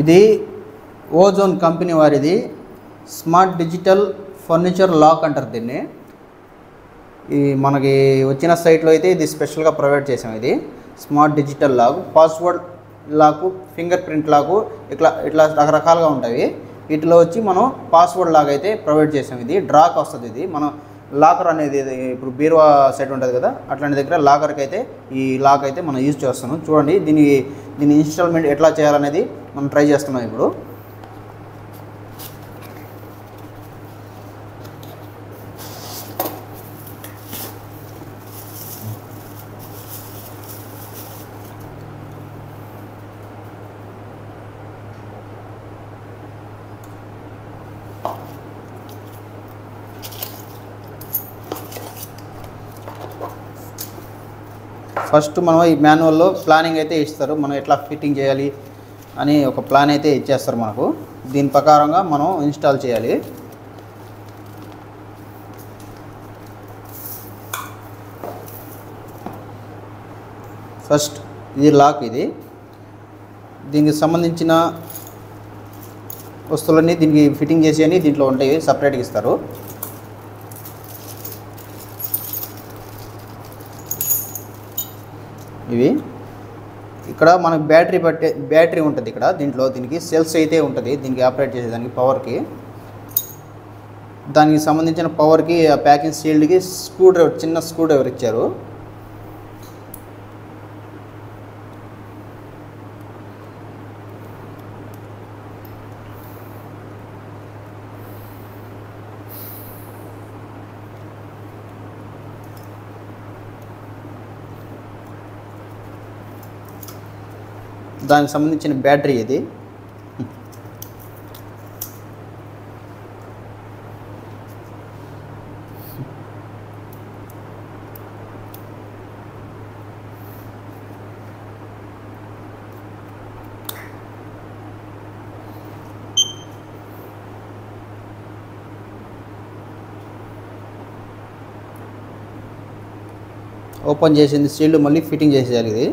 ఇది ozone company వారిది smart digital furniture lock అంటారు దీన్ని. ఈ మనకి వచ్చిన సైట్లో అయితే ఇది స్పెషల్గా ప్రొవైడ్ చేసాం. ఇది smart digital lock, password lock, finger print lock, ఇట్లా రకరకాలుగా ఉంటాయి. వీటిలో వచ్చి మనం పాస్వర్డ్ లాక్ అయితే ప్రొవైడ్ చేసాం. ఇది డ్రాక్ వస్తుంది. ఇది మనం లాకర్ అనేది ఇప్పుడు బీరువా సెట్ ఉంటుంది కదా, అట్లాంటి దగ్గర లాకర్కి అయితే ఈ లాక్ అయితే మనం యూజ్ చేస్తున్నాం. చూడండి దీని ఇన్స్టాల్మెంట్ ఎట్లా చేయాలనేది మనం ట్రై చేస్తున్నాం ఇప్పుడు. ఫస్ట్ మనం ఈ మాన్యువల్లో ప్లానింగ్ అయితే ఇస్తారు, మనం ఎట్లా ఫిట్టింగ్ చేయాలి అని ఒక ప్లాన్ అయితే ఇచ్చేస్తారు మనకు. దీని ప్రకారంగా మనం ఇన్స్టాల్ చేయాలి. ఫస్ట్ ఇది లాక్. దీనికి సంబంధించిన వస్తువులన్నీ దీనికి ఫిట్టింగ్ చేసి అని దీంట్లో ఉంటాయి, సపరేట్గా ఇస్తారు. ఇవి ఇక్కడ మనకు బ్యాటరీ ఉంటుంది. ఇక్కడ దీనికి సెల్స్ అయితే ఉంటుంది, దీనికి ఆపరేట్ చేసేదానికి పవర్కి. దానికి సంబంధించిన పవర్కి ఆ ప్యాకింగ్ షీల్డ్కి చిన్న స్క్రూ డ్రైవర్ ఇచ్చారు. దానికి సంబంధించిన బ్యాటరీ ఇది. ఓపెన్ చేసింది షీల్డ్ మళ్ళీ ఫిట్టింగ్ చేసేయాలి. ఇది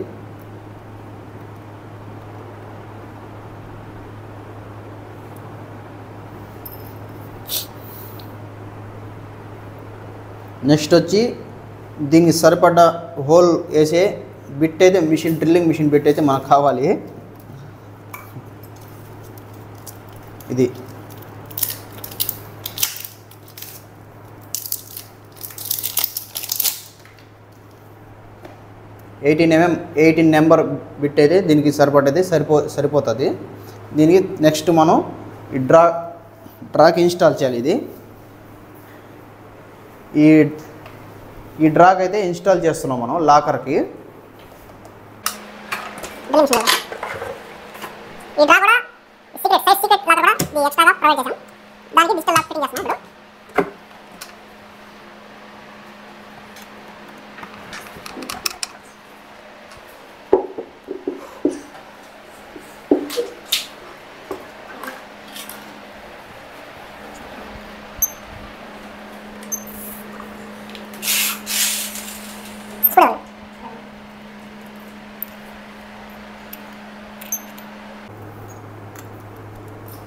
నెక్స్ట్ వచ్చి దీనికి సరిపడ్డ హోల్ వేసే బిట్ అయితే డ్రిల్లింగ్ మిషన్ బిట్ అయితే మనకు కావాలి. ఇది 18 నెంబర్ బిట్ అయితే దీనికి సరిపడ్డది సరిపోతుంది. దీనికి నెక్స్ట్ మనం ఈ డ్రాక్ ఇన్స్టాల్ చేయాలి. ఈ డ్రాక్ అయితే ఇన్స్టాల్ చేస్తున్నాం మనం లాకర్కి. ఈ డ్రా కూడా సీక్రెట్ లాకర్ కూడా ఇది ఎక్స్ట్రాగా ప్రొవైడ్ చేసాం. దానికి డిజిటల్ లాక్ ఫిట్టింగ్ చేస్తున్నాం ఇప్పుడు.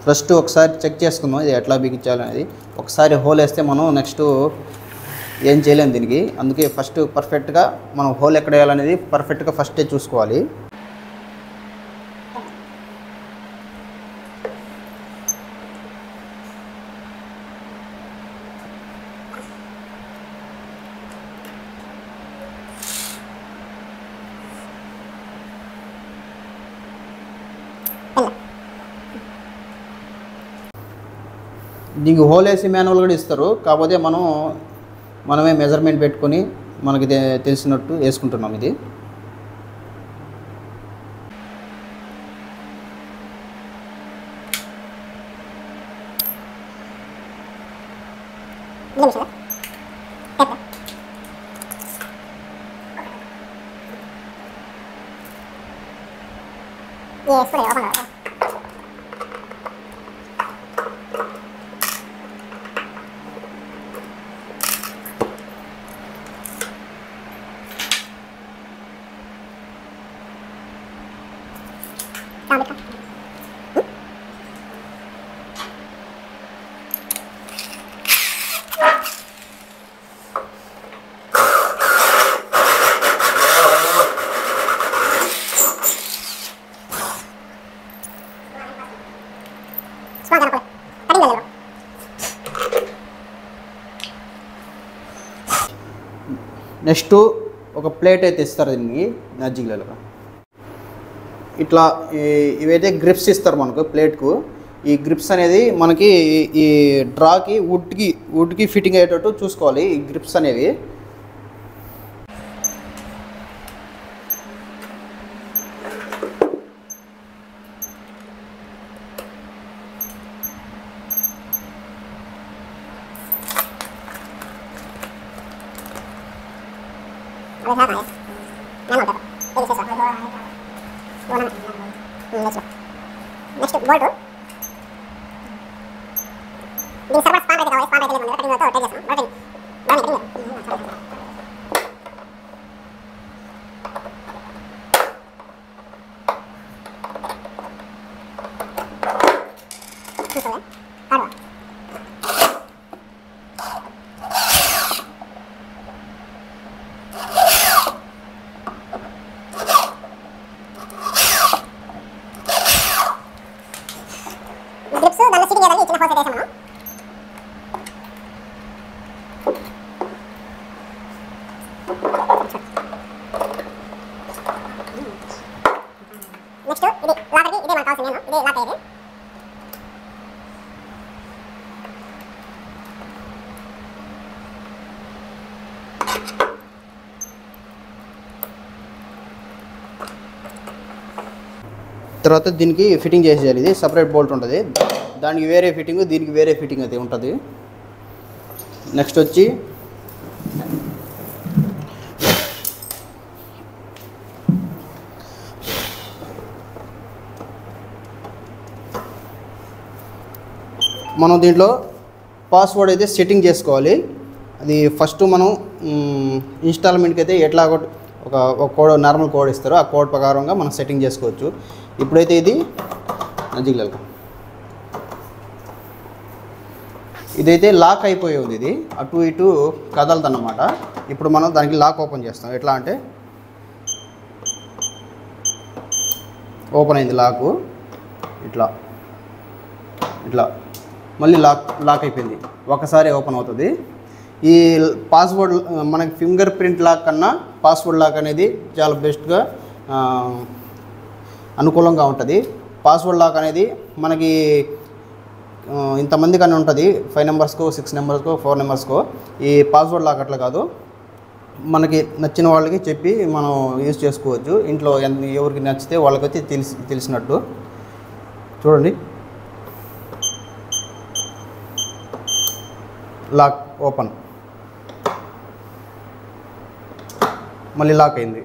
ఫస్ట్ ఒకసారి చెక్ చేసుకుందాం ఇది ఎట్లా బిగించాలనేది. ఒకసారి హోల్ వేస్తే మనం నెక్స్ట్ ఏం చేయలేము దీనికి. అందుకే ఫస్ట్ పర్ఫెక్ట్గా మనం హోల్ ఎక్కడ వేయాలనేది పర్ఫెక్ట్గా ఫస్టే చూసుకోవాలి. దీనికి హోల్ వేసి మాన్యువల్ కూడా ఇస్తారు, కాకపోతే మనమే మెజర్మెంట్ పెట్టుకొని మనకి తెలిసినట్టు వేసుకుంటున్నాం. ఇది నెక్స్ట్ ఒక ప్లేట్ అయితే ఇస్తారు దీన్ని నజ్జిగలలో. ఇట్లా ఇవైతే గ్రిప్స్ ఇస్తారు మనకు ప్లేట్కు. ఈ గ్రిప్స్ అనేది మనకి ఈ డ్రాకి వుడ్కి ఫిట్టింగ్ అయ్యేటట్టు చూసుకోవాలి ఈ గ్రిప్స్ అనేవి. నెక్స్ట్ బోల్ట్ దీని సర్వర్ స్పాన్ అయితే కావాలి. స్పాన్ అయితే లేదు కటింగ్ తో టై చేస్తాం. బోల్ట్ గ్రిప్స్ దానిలో సిటింగ్ ఏదండి చిన్న హోల్స్ వేసాం మనం. నెక్స్ట్ ఇది లాకర్కి ఇదే మనకు కావాల్సింది. ఇదే లాక్ అయ్యేది. తర్వాత దీనికి ఫిట్టింగ్ చేసేయాలి. ఇది సపరేట్ బోల్ట్ ఉంటుంది, దానికి వేరే ఫిట్టింగ్, దీనికి వేరే ఫిట్టింగ్ అయితే ఉంటుంది. నెక్స్ట్ వచ్చి మనం దీంట్లో పాస్వర్డ్ అయితే సెట్టింగ్ చేసుకోవాలి. అది ఫస్ట్ మనం ఇన్స్టాల్మెంట్కి అయితే ఎట్లా ఒక కోడ్ నార్మల్ కోడ్ ఇస్తారో ఆ కోడ్ ప్రకారంగా మనం సెట్టింగ్ చేసుకోవచ్చు. ఇప్పుడైతే ఇది నజ్జిగలలో ఇదైతే లాక్ అయిపోయి ఉంది. ఇది అటు ఇటు కదలదన్నమాట. ఇప్పుడు మనం దానికి లాక్ ఓపెన్ చేస్తాం. ఎట్లా అంటే ఓపెన్ అయింది లాకు. ఇట్లా ఇట్లా మళ్ళీ లాక్ అయిపోయింది. ఒకసారి ఓపెన్ అవుతుంది. ఈ పాస్వర్డ్ మనకి ఫింగర్ ప్రింట్ లాక్ కన్నా పాస్వర్డ్ లాక్ అనేది చాలా బెస్ట్గా అనుకూలంగా ఉంటుంది. పాస్వర్డ్ లాక్ అనేది మనకి ఇంతమంది కానీ ఉంటుంది, 5 నెంబర్స్కో 6 నెంబర్స్కో 4 నెంబర్స్కో. ఈ పాస్వర్డ్ లాక్ అట్లా కాదు, మనకి నచ్చిన వాళ్ళకి చెప్పి మనం యూజ్ చేసుకోవచ్చు. ఇంట్లో ఎవరికి నచ్చితే వాళ్ళకి వచ్చి తెలిసినట్టు. చూడండి, లాక్ ఓపెన్, మళ్ళీ లాక్ అయింది.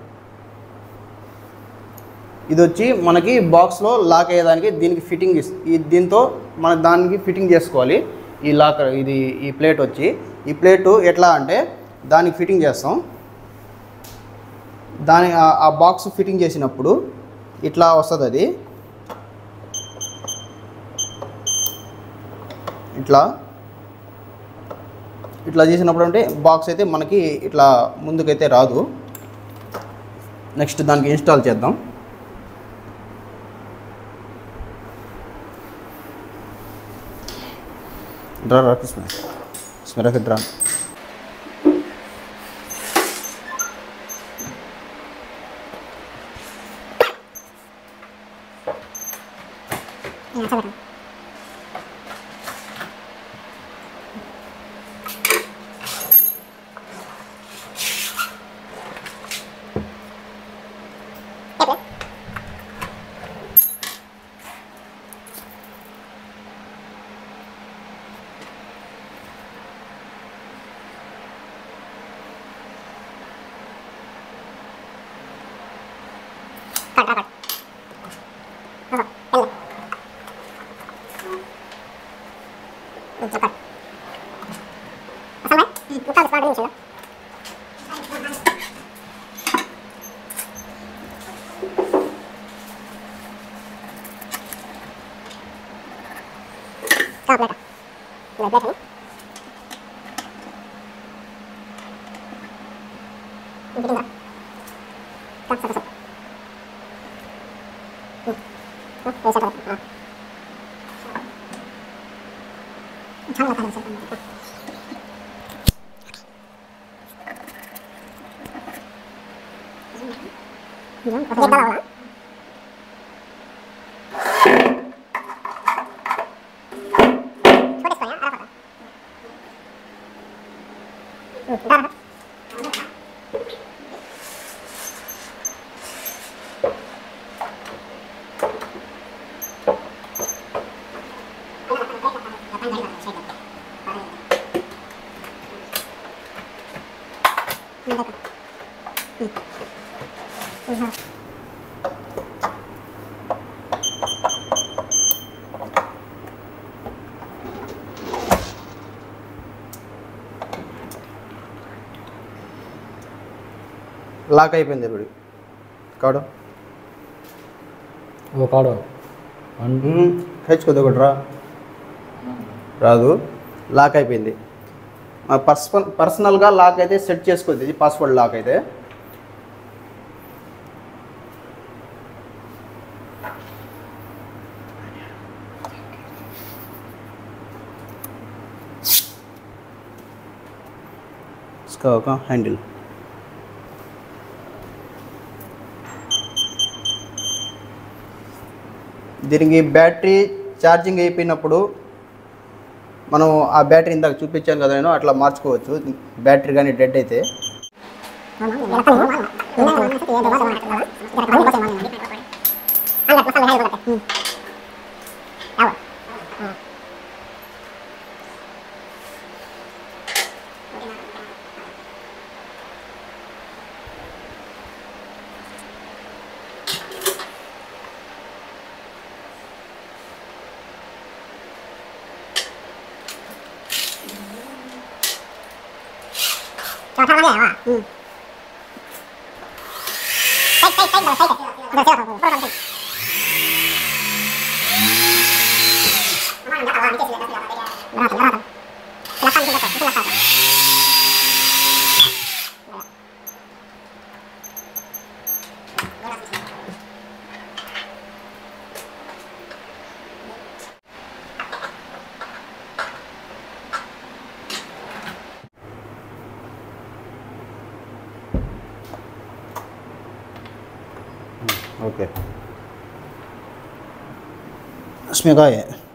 ఇది వచ్చి మనకి బాక్స్లో లాక్ అయ్యేదానికి దీనికి ఫిట్టింగ్ దీంతో మన దానికి ఫిట్టింగ్ చేసుకోవాలి. ఈ లాకర్ ఈ ప్లేట్ వచ్చి ఈ ప్లేటు ఎట్లా అంటే దానికి ఫిట్టింగ్ చేస్తాం. ఆ బాక్స్ ఫిట్టింగ్ చేసినప్పుడు ఇట్లా వస్తుంది. అది ఇట్లా చేసినప్పుడు అంటే బాక్స్ అయితే మనకి ఇట్లా ముందుకైతే రాదు. నెక్స్ట్ దానికి ఇన్స్టాల్ చేద్దాం. డ్రా స్మెరకి డ్రా. ప్లేట్ ప్లేట్ అని ఇంటిందా సరే సరే వేసాడు చాలా కాలం సరే ఒక గెల అవ్వాలా లాక్ అయిపోయింది ఇప్పుడు కాడు కాడు హెచ్చుకోదు ఒకటి రాదు లాక్ అయిపోయింది పర్సనల్గా లాక్ అయితే సెట్ చేసుకోవద్దు ఇది పాస్వర్డ్ లాక్ అయితే इसका होगा हैंडल దీనికి బ్యాటరీ ఛార్జింగ్ అయిపోయినప్పుడు మనం ఆ బ్యాటరీ ఇందాక చూపించాను కదా నేను అట్లా మార్చుకోవచ్చు బ్యాటరీ కానీ డెడ్ అయితే चौथा वाला है वाह सही सही सही सही उधर से ऊपर उधर से हमारा अंदर आवाज नीचे से बड़ा बड़ा लखन के लखन लखन ओके इसमें क्या है